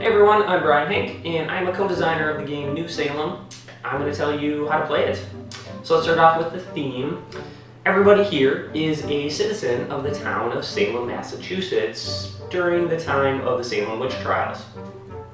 Hey everyone, I'm Brian Hank, and I'm a co-designer of the game New Salem. I'm going to tell you how to play it. So let's start off with the theme. Everybody here is a citizen of the town of Salem, Massachusetts during the time of the Salem witch trials.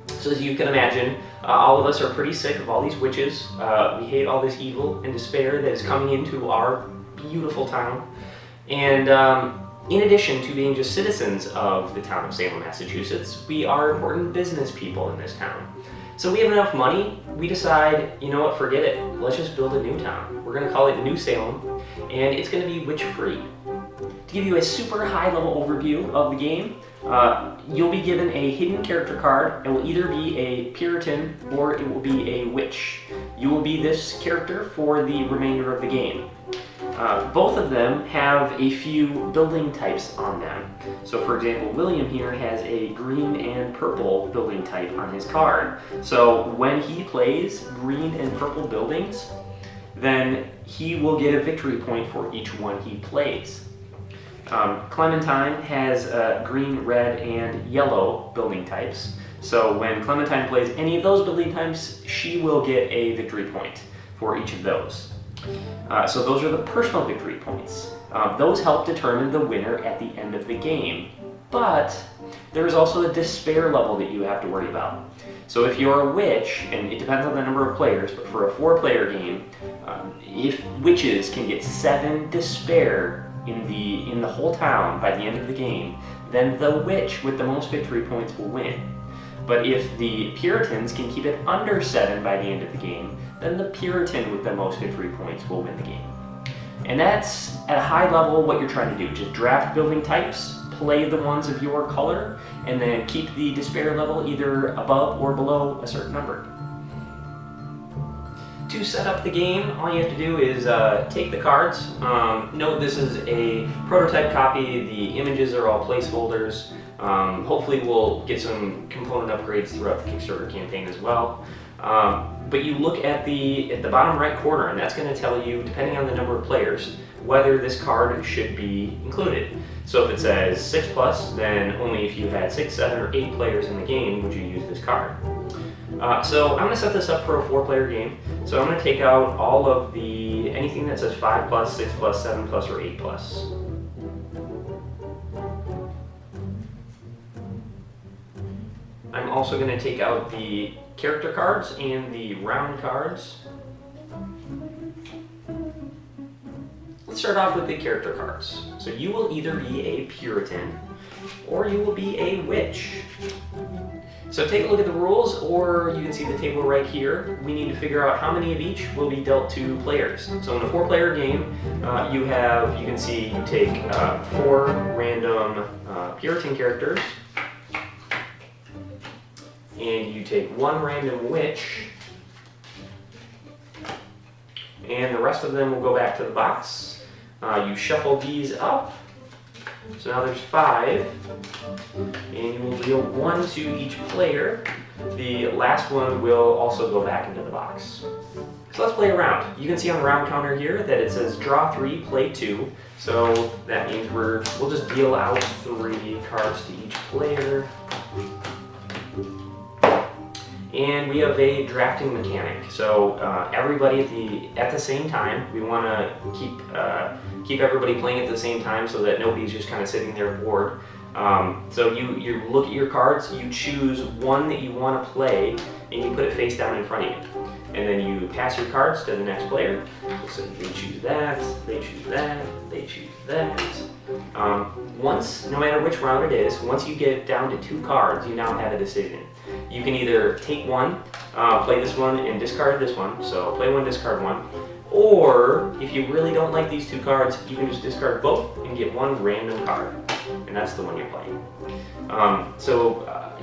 So as you can imagine, all of us are pretty sick of all these witches. We hate all this evil and despair that is coming into our beautiful town. And in addition to being just citizens of the town of Salem, Massachusetts, we are important business people in this town. So we have enough money, we decide, you know what, forget it. Let's just build a new town. We're going to call it New Salem, and it's going to be witch-free. To give you a super high-level overview of the game, you'll be given a hidden character card. It will either be a Puritan or it will be a witch. You will be this character for the remainder of the game. Both of them have a few building types on them. So for example, William here has a green and purple building type on his card. So when he plays green and purple buildings, then he will get a victory point for each one he plays. Clementine has green, red, and yellow building types. So when Clementine plays any of those building types, she will get a victory point for each of those. So those are the personal victory points. Those help determine the winner at the end of the game. But there's also a despair level that you have to worry about. So if you're a witch, and it depends on the number of players, but for a 4-player game, if witches can get 7 despair in the whole town by the end of the game, then the witch with the most victory points will win. But if the Puritans can keep it under 7 by the end of the game, then the Puritan with the most victory points will win the game. And that's, at a high level, what you're trying to do. Just draft building types, play the ones of your color, and then keep the despair level either above or below a certain number. To set up the game, all you have to do is take the cards. Note this is a prototype copy. The images are all placeholders. Hopefully we'll get some component upgrades throughout the Kickstarter campaign as well. But you look at the bottom right corner, and that's going to tell you, depending on the number of players, whether this card should be included. So if it says 6+, then only if you had 6, 7, or 8 players in the game would you use this card. So I'm going to set this up for a 4-player game. So I'm going to take out all of anything that says 5+, 6+, 7+, or 8+. I'm also going to take out the character cards and the round cards. Let's start off with the character cards. So you will either be a Puritan or you will be a witch. So take a look at the rules, or you can see the table right here. We need to figure out how many of each will be dealt to players. So in a 4-player game, you can see you take 4 random Puritan characters, and you take 1 random witch, and the rest of them will go back to the box. You shuffle these up, so now there's 5, and you will deal 1 to each player. The last one will also go back into the box. So let's play a round. You can see on the round counter here that it says draw 3, play 2. So that means we'll just deal out 3 cards to each player. And we have a drafting mechanic. So everybody at the same time, we want to keep everybody playing at the same time so that nobody's just kind of sitting there bored. So you look at your cards, you choose one that you want to play, and you put it face down in front of you. And then you pass your cards to the next player. So they choose that, they choose that, they choose that. No matter which round it is, once you get down to 2 cards, you now have a decision. You can either take one, play this one, and discard this one. So play 1, discard 1. Or if you really don't like these 2 cards, you can just discard both and get 1 random card. And that's the one you're playing.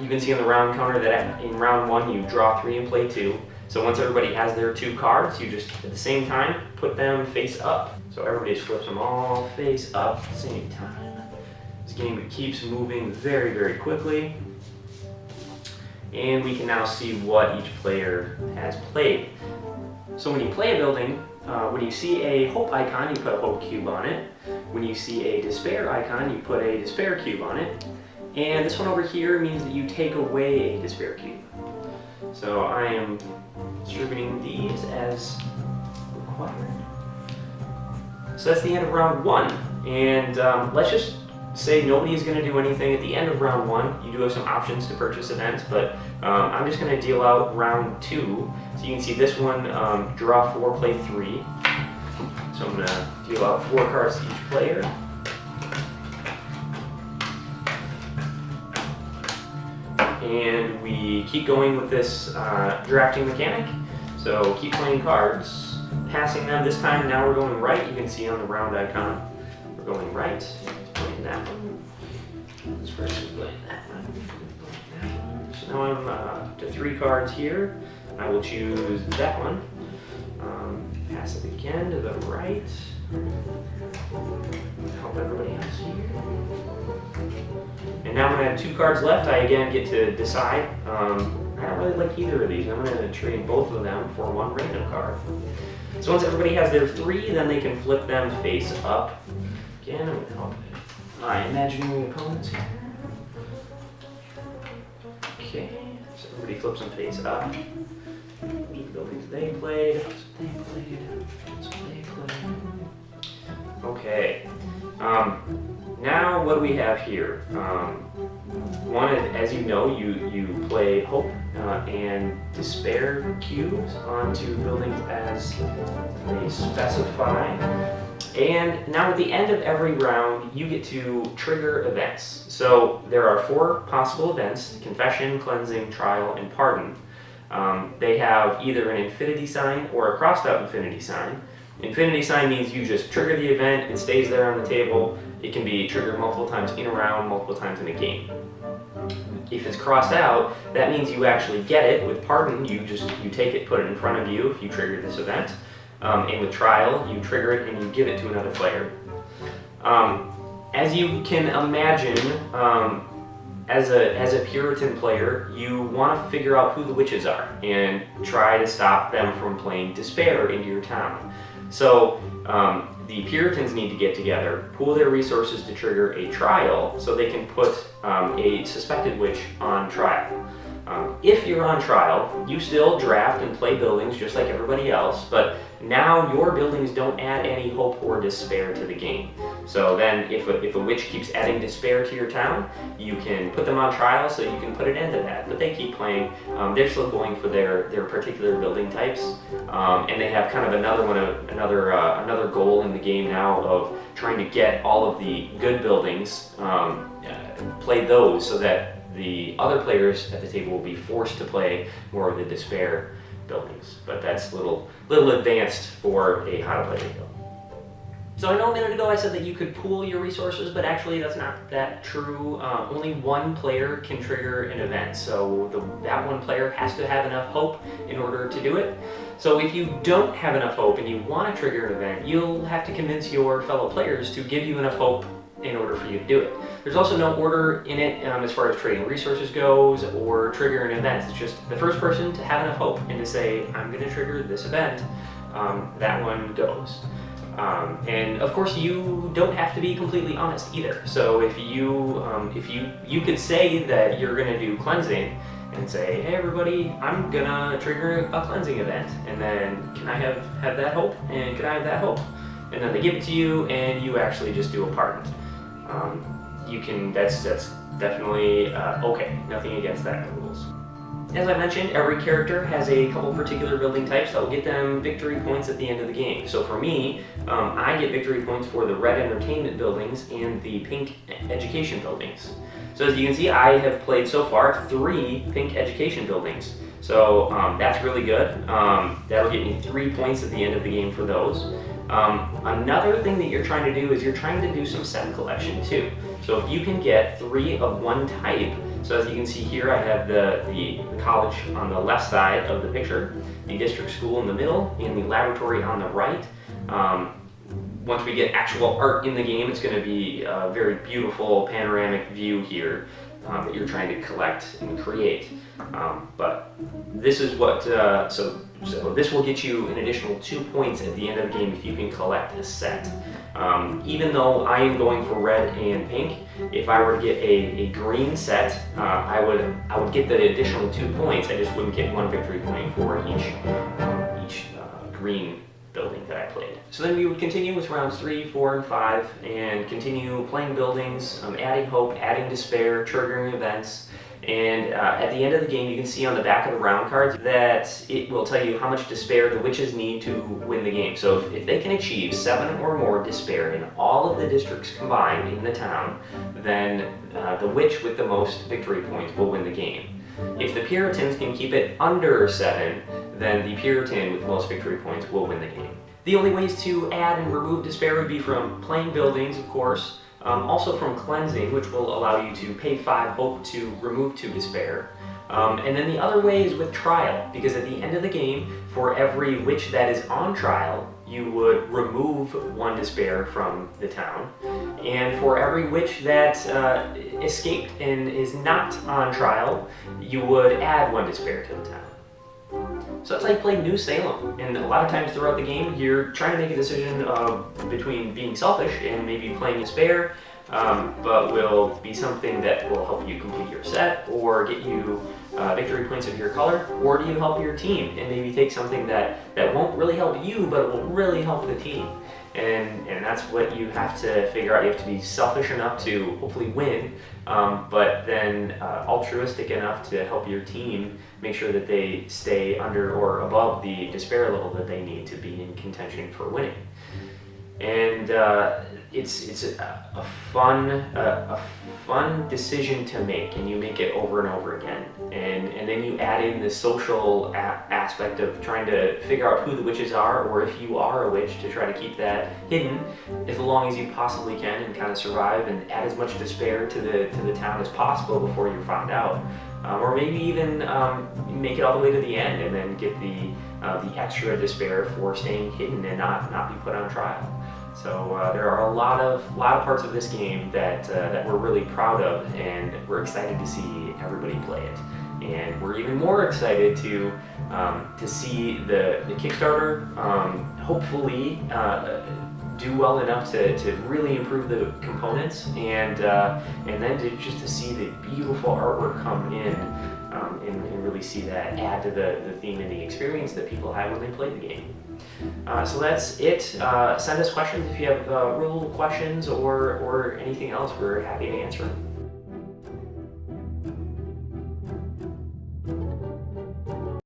You can see on the round counter that in round 1 you draw 3 and play 2. So once everybody has their 2 cards, you just, at the same time, put them face up. So everybody just flips them all face up at the same time. This game keeps moving very, very quickly. And we can now see what each player has played. So when you play a building, when you see a hope icon, you put a hope cube on it. When you see a despair icon, you put a despair cube on it. And this one over here means that you take away a despair cube. So I am distributing these as required. So that's the end of round 1. And let's just say nobody is going to do anything at the end of round 1. You do have some options to purchase events, but I'm just going to deal out round 2. So you can see this one, draw 4, play 3. So I'm going to deal out 4 cards to each player. And we keep going with this drafting mechanic. So keep playing cards, passing them. This time now we're going right. You can see on the round icon, we're going right. Playing that one. This person's playing that one. So now I'm up to 3 cards here. I will choose that one. Pass it again to the right. Help everybody else here. And now when I have 2 cards left, I again get to decide. I don't really like either of these. I'm going to trade both of them for 1 random card. So once everybody has their 3, then they can flip them face up. Again, I'm going to help my imaginary opponents here. Okay, so everybody flips them face up. Those buildings they played, that's what they played, that's what they played. Okay. Now what do we have here? One is, as you know, you play Hope and Despair cubes onto buildings as they specify. And now at the end of every round, you get to trigger events. So there are 4 possible events: Confession, Cleansing, Trial, and Pardon. They have either an infinity sign or a crossed out infinity sign. Infinity sign means you just trigger the event, it stays there on the table. It can be triggered multiple times in a round, multiple times in a game. If it's crossed out, that means you actually get it. With Pardon, you take it, put it in front of you if you trigger this event. And with Trial, you trigger it and you give it to another player. As you can imagine, as a Puritan player, you want to figure out who the witches are and try to stop them from playing Despair into your town. So the Puritans need to get together, pool their resources to trigger a trial so they can put a suspected witch on trial. If you're on trial, you still draft and play buildings just like everybody else, but now your buildings don't add any hope or despair to the game. So then if a witch keeps adding despair to your town, you can put them on trial so you can put an end to that. But they keep playing. They're still going for their particular building types. And they have kind of another goal in the game now of trying to get all of the good buildings, play those so that the other players at the table will be forced to play more of the despair buildings. But that's a little advanced for a how to play video. So I know a minute ago I said that you could pool your resources, but actually that's not that true. Only one player can trigger an event, so that one player has to have enough hope in order to do it. So if you don't have enough hope and you want to trigger an event, you'll have to convince your fellow players to give you enough hope in order for you to do it. There's also no order in it as far as trading resources goes or triggering events. It's just the first person to have enough hope and to say, I'm going to trigger this event, that one goes. And of course you don't have to be completely honest either. So if you could say that you're going to do cleansing and say, hey everybody, I'm gonna trigger a cleansing event, and then can I have that hope, and can I have that hope? And then they give it to you and you actually just do a pardon. That's definitely okay. Nothing against that in the rules. As I mentioned, every character has a couple particular building types that will get them victory points at the end of the game. So for me, I get victory points for the red entertainment buildings and the pink education buildings. So as you can see, I have played so far 3 pink education buildings. So that's really good. That'll get me 3 points at the end of the game for those. Another thing that you're trying to do is you're trying to do some set collection too. So if you can get 3 of one type, so as you can see here, I have the college on the left side of the picture, the district school in the middle, and the laboratory on the right. Once we get actual art in the game, it's going to be a very beautiful panoramic view here. that you're trying to collect and create. But this is what, so this will get you an additional 2 points at the end of the game if you can collect a set. Even though I am going for red and pink, if I were to get a green set, I would get the additional 2 points. I just wouldn't get 1 victory point for each green building that I played. So then we would continue with rounds 3, 4, and 5, and continue playing buildings, adding hope, adding despair, triggering events. And at the end of the game, you can see on the back of the round cards that it will tell you how much despair the witches need to win the game. So if they can achieve 7 or more despair in all of the districts combined in the town, then the witch with the most victory points will win the game. If the Puritans can keep it under 7, then the Puritan with the most victory points will win the game. The only ways to add and remove despair would be from playing buildings, of course, also from cleansing, which will allow you to pay 5 hope to remove 2 despair. And then the other way is with trial, because at the end of the game, for every witch that is on trial, you would remove 1 despair from the town. And for every witch that escaped and is not on trial, you would add 1 despair to the town. So that's how you play New Salem, and a lot of times throughout the game you're trying to make a decision between being selfish and maybe playing despair, but will be something that will help you complete your set or get you victory points of your color, or do you help your team and maybe take something that won't really help you but it will really help the team. And that's what you have to figure out. You have to be selfish enough to hopefully win, but then altruistic enough to help your team make sure that they stay under or above the despair level that they need to be in contention for winning. And it's a fun decision to make, and you make it over and over again. And then you add in the social aspect of trying to figure out who the witches are, or if you are a witch, to try to keep that hidden as long as you possibly can and kind of survive and add as much despair to the town as possible before you're found out. Or maybe even make it all the way to the end and then get the extra despair for staying hidden and not be put on trial. So there are a lot of parts of this game that we're really proud of, and we're excited to see everybody play it. And we're even more excited to see the Kickstarter hopefully do well enough to really improve the components, and then just to see the beautiful artwork come in, and really see that add to the theme and the experience that people have when they play the game. So that's it. Send us questions if you have rule questions or anything else. We're happy to answer them.